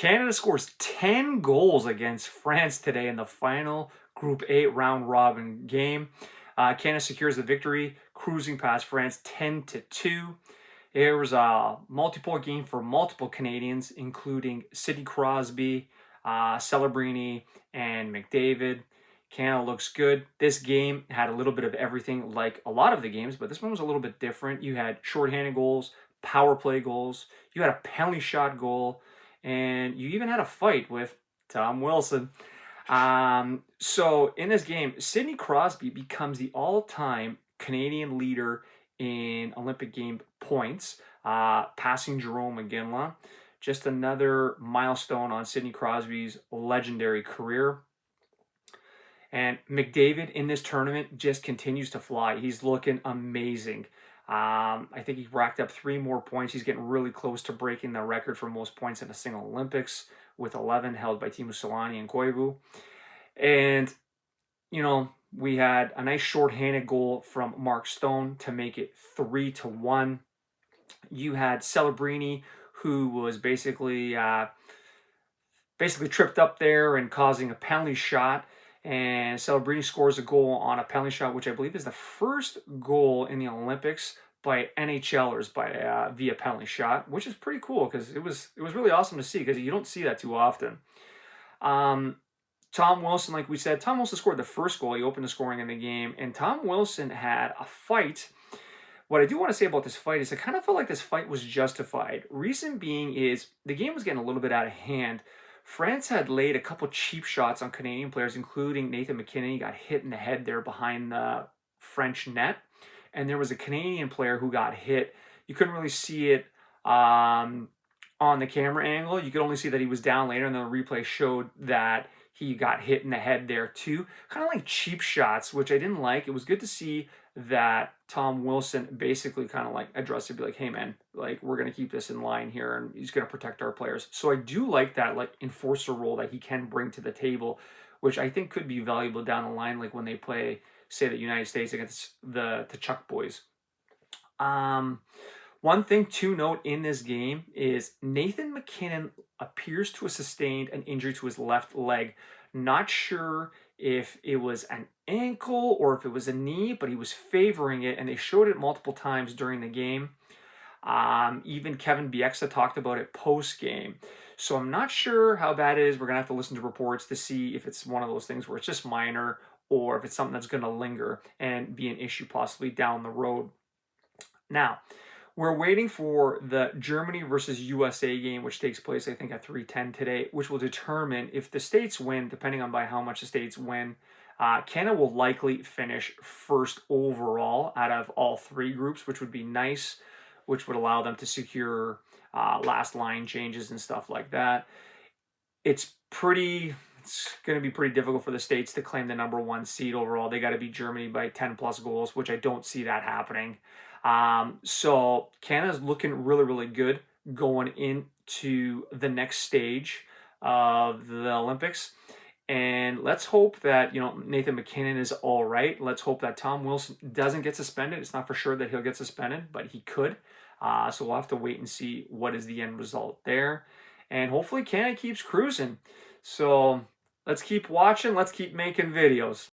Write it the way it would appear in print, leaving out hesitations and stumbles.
Canada scores 10 goals against France today in the final Group A round robin game. Canada secures the victory, cruising past France 10-2. It was a multi-point game for multiple Canadians, including Sidney Crosby, Celebrini, and McDavid. Canada looks good. This game had a little bit of everything like a lot of the games, but this one was a little bit different. You had shorthanded goals, power play goals, you had a penalty shot goal, and you even had a fight with Tom Wilson. So in this game, Sidney Crosby becomes the all-time Canadian leader in Olympic game points, passing Jarome Iginla. Just another milestone on Sidney Crosby's legendary career. And McDavid in this tournament just continues to fly. He's looking amazing. I think he racked up 3 more points. He's getting really close to breaking the record for most points in a single Olympics with 11 held by Teemu Selanne and Koivu. And, we had a nice shorthanded goal from Mark Stone to make it 3-1. You had Celebrini, who was basically tripped up there and causing a penalty shot. And Celebrini scores a goal on a penalty shot, which I believe is the first goal in the Olympics by NHLers via penalty shot, which is pretty cool because it was really awesome to see because you don't see that too often. Tom Wilson, like we said, Tom Wilson scored the first goal. He opened the scoring in the game, and Tom Wilson had a fight. What I do want to say about this fight is I kind of felt like this fight was justified. Reason being is the game was getting a little bit out of hand. France had laid a couple cheap shots on Canadian players, including Nathan MacKinnon. He got hit in the head there behind the French net. And there was a Canadian player who got hit. You couldn't really see it on the camera angle. You could only see that he was down later, and then the replay showed that he got hit in the head there too. Kind of like cheap shots, which I didn't like. It was good to see that Tom Wilson basically kind of like addressed it, be like, hey man, like we're going to keep this in line here and he's going to protect our players. So I do like that like enforcer role that he can bring to the table, which I think could be valuable down the line, like when they play, say, the United States against the Chuck boys. One thing to note in this game is Nathan MacKinnon appears to have sustained an injury to his left leg. Not sure if it was an ankle or if it was a knee, but he was favoring it, and they showed it multiple times during the game. Even Kevin Bieksa talked about it post-game. So I'm not sure how bad it is. We're going to have to listen to reports to see if it's one of those things where it's just minor or if it's something that's going to linger and be an issue possibly down the road. Now, we're waiting for the Germany versus USA game, which takes place, I think, at 3:10 today, which will determine if the States win, depending on by how much the States win. Canada will likely finish first overall out of all 3 groups, which would be nice, which would allow them to secure last line changes and stuff like that. It's going to be pretty difficult for the States to claim the number 1 seed overall. They got to beat Germany by 10 plus goals, which I don't see that happening. So Canada's looking really, really good going into the next stage of the Olympics. And let's hope that, Nathan MacKinnon is all right. Let's hope that Tom Wilson doesn't get suspended. It's not for sure that he'll get suspended, but he could. So we'll have to wait and see what is the end result there. And hopefully Canada keeps cruising. So let's keep watching. Let's keep making videos.